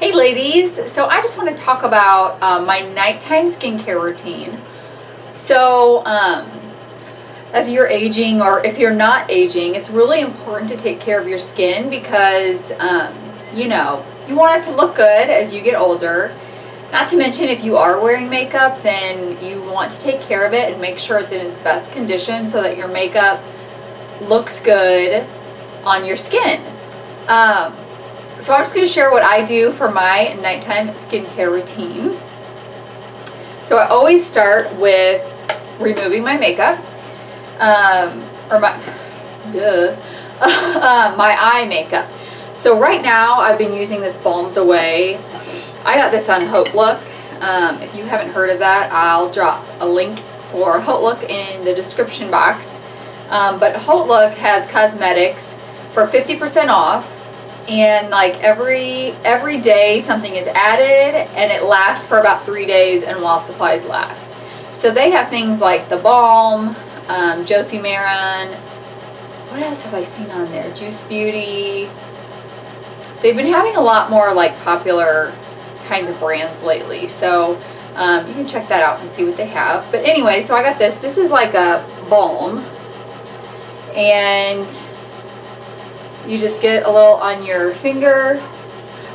Hey ladies, so I just want to talk about my nighttime skincare routine. So as you're aging, or if you're not aging, it's really important to take care of your skin because you know, you want it to look good as you get older. Not to mention, if you are wearing makeup, then you want to take care of it and make sure it's in its best condition so that your makeup looks good on your skin. So I'm just going to share what I do for my nighttime skincare routine. So I always start with removing my makeup, or my eye makeup. So right now I've been using this Balms Away. I got this on Hope Look. If you haven't heard of that, I'll drop a link for Hope Look in the description box. But Hope Look has cosmetics for 50% off. And like every day something is added, and it lasts for about 3 days and while supplies last. So they have things like the Balm, Josie Maran, what else have I seen on there? Juice Beauty. They've been having a lot more like popular kinds of brands lately, so you can check that out and see what they have. But anyway, so I got this. This is like a balm, and you just get a little on your finger.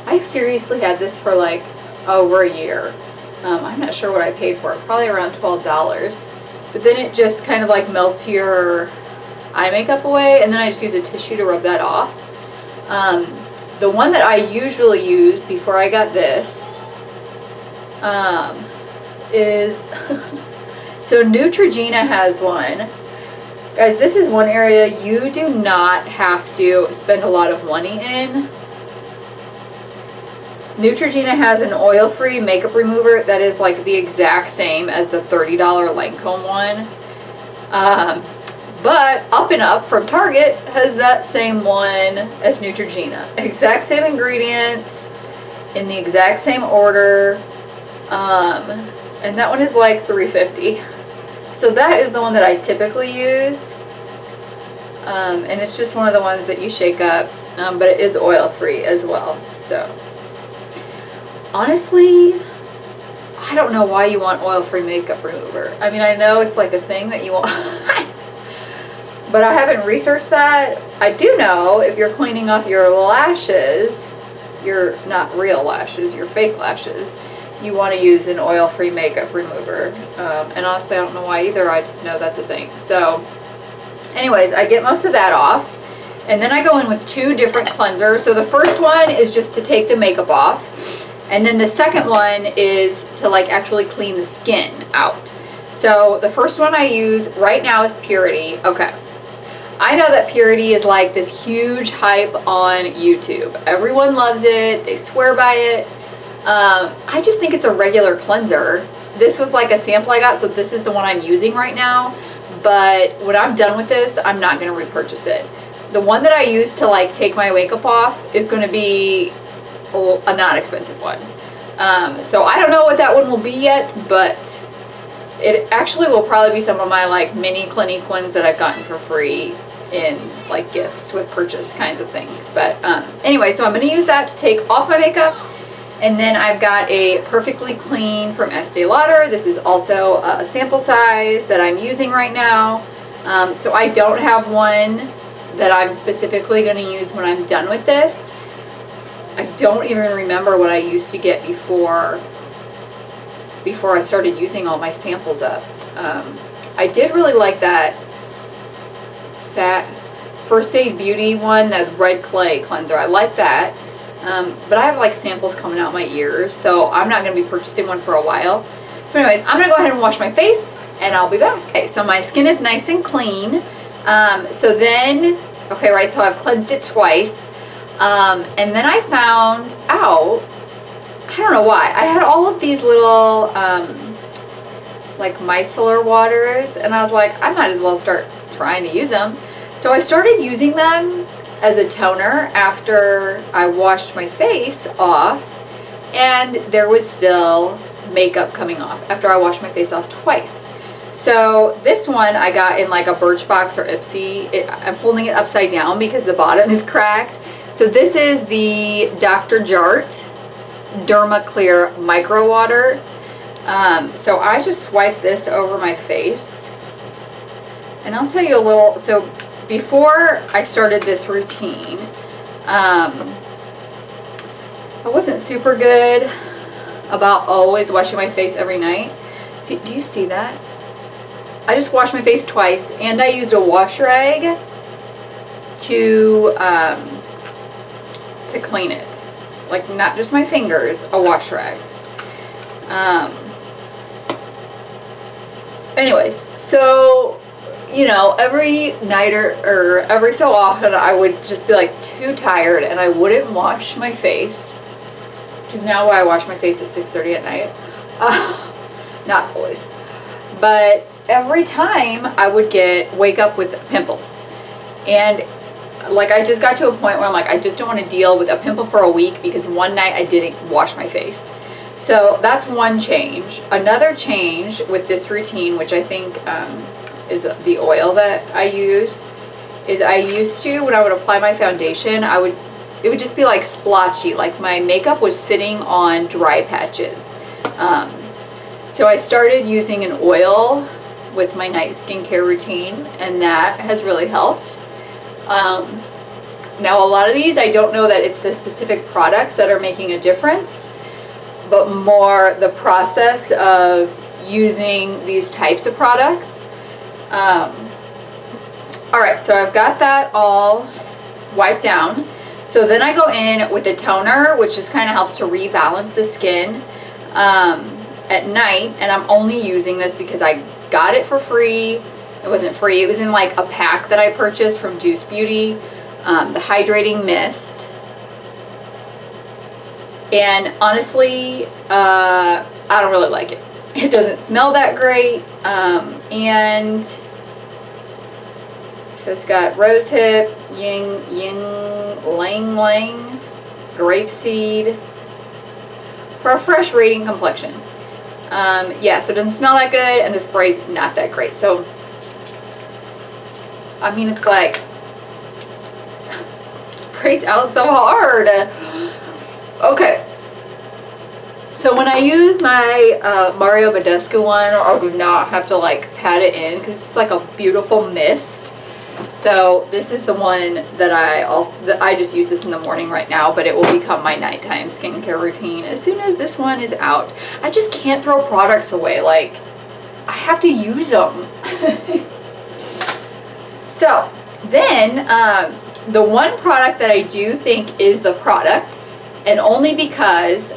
I've seriously had this for like over a year. I'm not sure what I paid for it, probably around $12. But then it just kind of like melts your eye makeup away, and then I just use a tissue to rub that off. The one that I usually use before I got this is so Neutrogena has one. Guys, this is one area you do not have to spend a lot of money in. Neutrogena has an oil-free makeup remover that is like the exact same as the $30 Lancome one. But Up and Up from Target has that same one as Neutrogena. Exact same ingredients, in the exact same order. And that one is like $3.50. So that is the one that I typically use, and it's just one of the ones that you shake up, but it is oil-free as well. So honestly, I don't know why you want oil-free makeup remover. I mean, I know it's like a thing that you want, but I haven't researched that. I do know if you're cleaning off your lashes, your not real lashes, your fake lashes, you want to use an oil-free makeup remover. And honestly, I don't know why either. I just know that's a thing. So anyways, I get most of that off, and then I go in with two different cleansers. So the first one is just to take the makeup off, and then the second one is to like actually clean the skin out. So the first one I use right now is Purity. Okay, I know that Purity is like this huge hype on YouTube. Everyone loves it. They swear by it. I just think it's a regular cleanser. This was like a sample I got, so this is the one I'm using right now. But when I'm done with this, I'm not going to repurchase it. The one that I use to like take my makeup off is going to be a not expensive one. So I don't know what that one will be yet, but it actually will probably be some of my like mini Clinique ones that I've gotten for free in like gifts with purchase kinds of things. But anyway, so I'm going to use that to take off my makeup. And then I've got a Perfectly Clean from Estee Lauder. This is also a sample size that I'm using right now. So I don't have one that I'm specifically going to use when I'm done with this. I don't even remember what I used to get before I started using all my samples up. I did really like that First Aid Beauty one, the Red Clay cleanser. I like that. But I have like samples coming out my ears, so I'm not going to be purchasing one for a while. So anyways, I'm going to go ahead and wash my face, and I'll be back. Okay, so my skin is nice and clean. So then, okay, right, so I've cleansed it twice. And then I found out, I don't know why, I had all of these little like micellar waters, and I was like, I might as well start trying to use them. So I started using them as a toner after I washed my face off, and there was still makeup coming off after I washed my face off twice. So this one I got in like a Birchbox or Ipsy. I'm holding it upside down because the bottom is cracked. So this is the Dr. Jart DermaClear Micro Water. So I just swipe this over my face. And I'll tell you a little, so before I started this routine, I wasn't super good about always washing my face every night. See, do you see that? I just washed my face twice, and I used a wash rag to clean it. Like, not just my fingers, a wash rag. Anyways, so, you know, every night or every so often I would just be like too tired and I wouldn't wash my face, which is now why I wash my face at 6:30 at night. Not always, but every time I would wake up with pimples. And like, I just got to a point where I'm like, I just don't want to deal with a pimple for a week because one night I didn't wash my face. So that's one change. Another change with this routine, which I think is the oil that I use, is I used to, when I would apply my foundation, it would just be like splotchy, like my makeup was sitting on dry patches. So I started using an oil with my night skincare routine, and that has really helped. Now a lot of these, I don't know that it's the specific products that are making a difference, but more the process of using these types of products. Alright, so I've got that all wiped down. So then I go in with a toner, which just kind of helps to rebalance the skin at night, and I'm only using this because I got it for free. It wasn't free, it was in like a pack that I purchased from Juice Beauty, the Hydrating Mist. And honestly, I don't really like it. It doesn't smell that great, and so it's got rosehip, ying lang lang, grapeseed for a fresh radiant complexion. Yeah, so it doesn't smell that good, and the spray's not that great. So I mean, it's like sprays out so hard. Okay, so when I use my Mario Badescu one, I do not have to like pat it in because it's like a beautiful mist. So this is the one that I just use this in the morning right now, but it will become my nighttime skincare routine as soon as this one is out. I just can't throw products away. Like, I have to use them. So then the one product that I do think is the product, and only because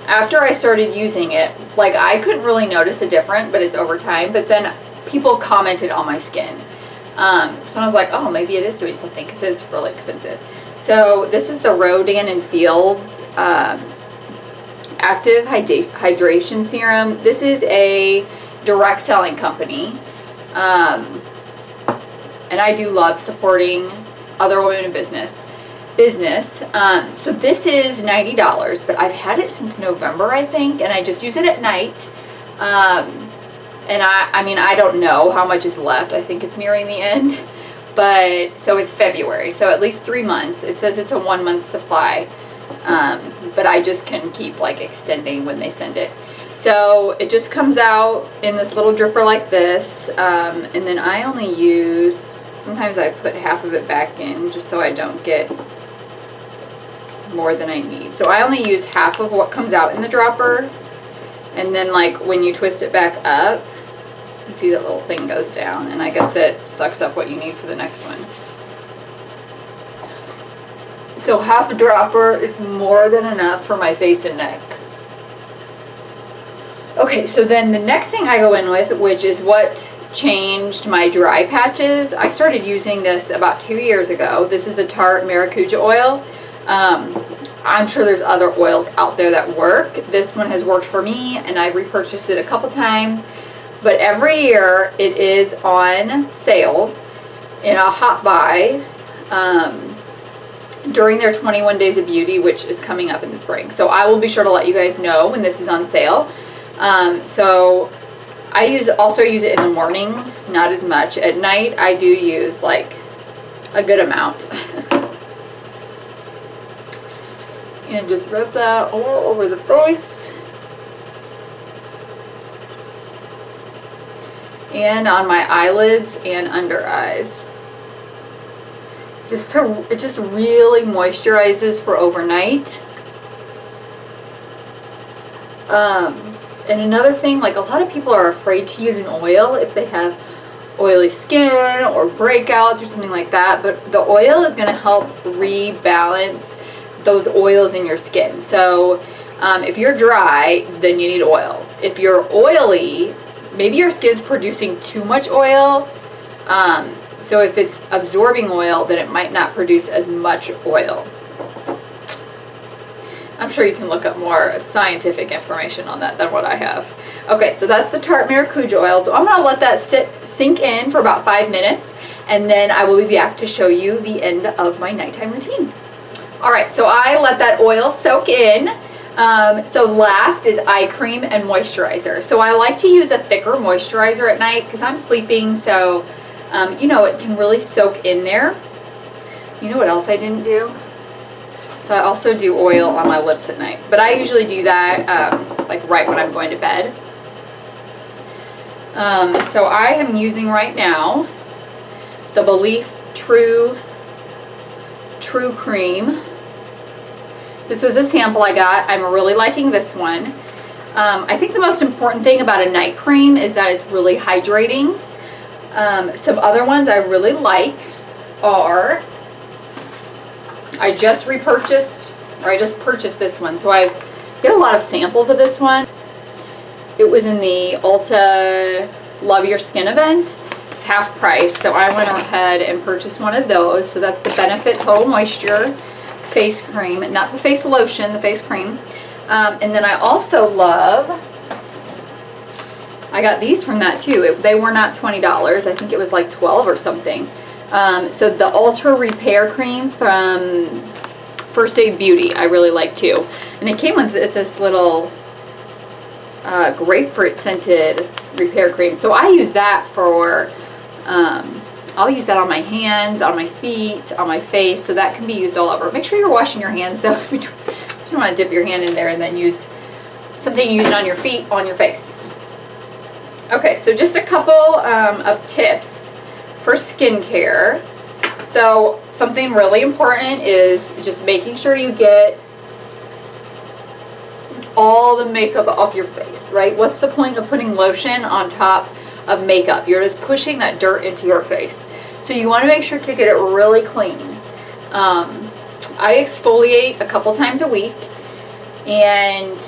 after I started using it, like, I couldn't really notice a difference, but it's over time. But then people commented on my skin. So I was like, oh, maybe it is doing something because it's really expensive. So this is the Rodan and Fields Active Hydration Serum. This is a direct selling company. And I do love supporting other women in business. So this is $90, but I've had it since November, I think, and I just use it at night. And I mean, I don't know how much is left. I think it's nearing the end. But, so it's February, so at least 3 months. It says it's a 1-month supply. But I just can keep, like, extending when they send it. So it just comes out in this little dripper like this. And then I only use, sometimes I put half of it back in just so I don't get more than I need. So I only use half of what comes out in the dropper. And then, like, when you twist it back up, you see that little thing goes down, and I guess it sucks up what you need for the next one. So half a dropper is more than enough for my face and neck. Okay, so then the next thing I go in with, which is what changed my dry patches. I started using this about 2 years ago. This is the Tarte maracuja oil. I'm sure there's other oils out there that work. This one has worked for me, and I've repurchased it a couple times. But every year it is on sale in a hot buy during their 21 Days of Beauty, which is coming up in the spring. So I will be sure to let you guys know when this is on sale. So I also use it in the morning, not as much. At night I do use like a good amount. And just rub that all over the face. And on my eyelids and under eyes. It just really moisturizes for overnight. And another thing, like a lot of people are afraid to use an oil if they have oily skin or breakouts or something like that, but the oil is going to help rebalance those oils in your skin. So if you're dry, then you need oil. If you're oily, maybe your skin's producing too much oil. So if it's absorbing oil, then it might not produce as much oil. I'm sure you can look up more scientific information on that than what I have. Okay, so that's the Tarte Maracuja oil. So I'm going to let that sink in for about 5 minutes, and then I will be back to show you the end of my nighttime routine. All right, so I let that oil soak in. So last is eye cream and moisturizer. So I like to use a thicker moisturizer at night because I'm sleeping, so you know, it can really soak in there. You know what else I didn't do? So I also do oil on my lips at night, but I usually do that like right when I'm going to bed. So I am using right now the Belif True Cream. This was a sample I got. I'm really liking this one. I think the most important thing about a night cream is that it's really hydrating. Some other ones I really like are, I just purchased this one. So I get a lot of samples of this one. It was in the Ulta Love Your Skin event. It's half price, so I went ahead and purchased one of those. So that's the Benefit Total Moisture face cream, not the face lotion, the face cream. And then I also love, I got these from that too. They were not $20. I think it was like $12 or something. So the Ultra Repair Cream from First Aid Beauty, I really like too. And it came with this little grapefruit scented repair cream. So I use that for, I'll use that on my hands, on my feet, on my face, so that can be used all over. Make sure you're washing your hands though. You don't want to dip your hand in there and then use something you use on your feet, on your face. Okay, so just a couple of tips for skincare. So something really important is just making sure you get all the makeup off your face, right? What's the point of putting lotion on top of makeup? You're just pushing that dirt into your face. So you want to make sure to get it really clean. I exfoliate a couple times a week, and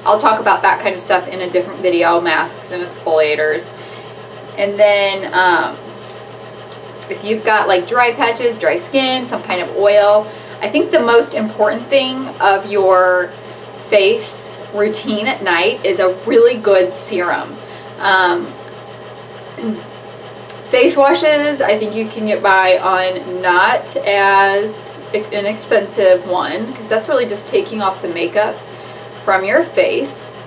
I'll talk about that kind of stuff in a different video, masks and exfoliators. And then if you've got like dry patches, dry skin, some kind of oil, I think the most important thing of your face routine at night is a really good serum. Face washes, I think you can get by on not as an expensive one, because that's really just taking off the makeup from your face.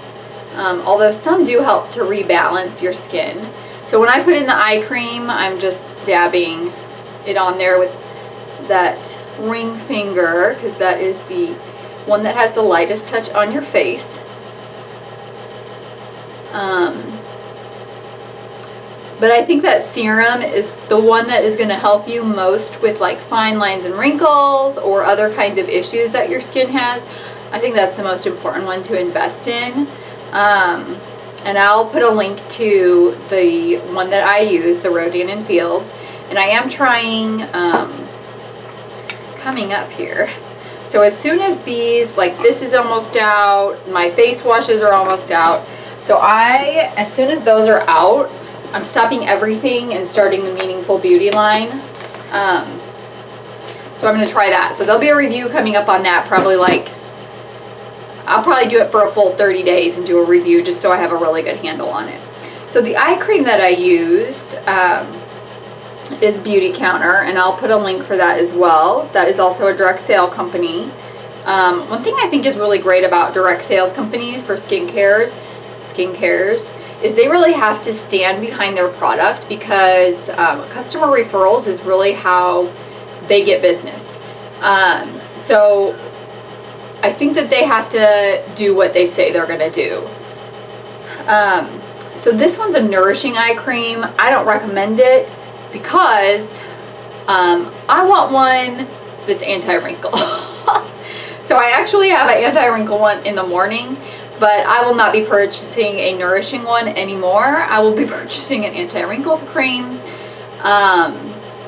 Although some do help to rebalance your skin. So when I put in the eye cream, I'm just dabbing it on there with that ring finger, because that is the one that has the lightest touch on your face. But I think that serum is the one that is going to help you most with like fine lines and wrinkles or other kinds of issues that your skin has. I think that's the most important one to invest in. And I'll put a link to the one that I use, the Rodan and Fields. And I am trying, coming up here. So as soon as these, like this is almost out, my face washes are almost out. So as soon as those are out, I'm stopping everything and starting the Meaningful Beauty line. So I'm going to try that. So there'll be a review coming up on that, probably like, I'll probably do it for a full 30 days and do a review just so I have a really good handle on it. So the eye cream that I used is Beauty Counter, and I'll put a link for that as well. That is also a direct sale company. One thing I think is really great about direct sales companies for skincares is they really have to stand behind their product, because customer referrals is really how they get business. So I think that they have to do what they say they're gonna do. So this one's a Nourishing eye cream. I don't recommend it because I want one that's anti-wrinkle. So I actually have an anti-wrinkle one in the morning, but I will not be purchasing a Nourishing one anymore. I will be purchasing an anti-wrinkle cream.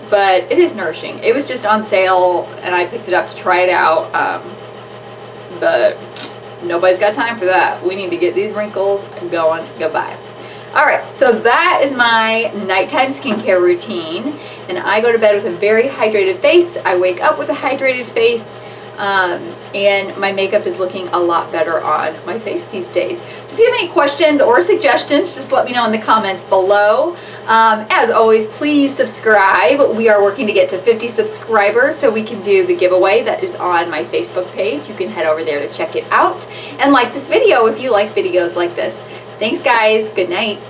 But it is Nourishing. It was just on sale and I picked it up to try it out. But nobody's got time for that. We need to get these wrinkles going. Goodbye. Alright, so that is my nighttime skincare routine, and I go to bed with a very hydrated face. I wake up with a hydrated face, and my makeup is looking a lot better on my face these days. So if you have any questions or suggestions, just let me know in the comments below. As always, please subscribe. We are working to get to 50 subscribers so we can do the giveaway that is on my Facebook page. You can head over there to check it out, and like this video if you like videos like this. Thanks guys, good night.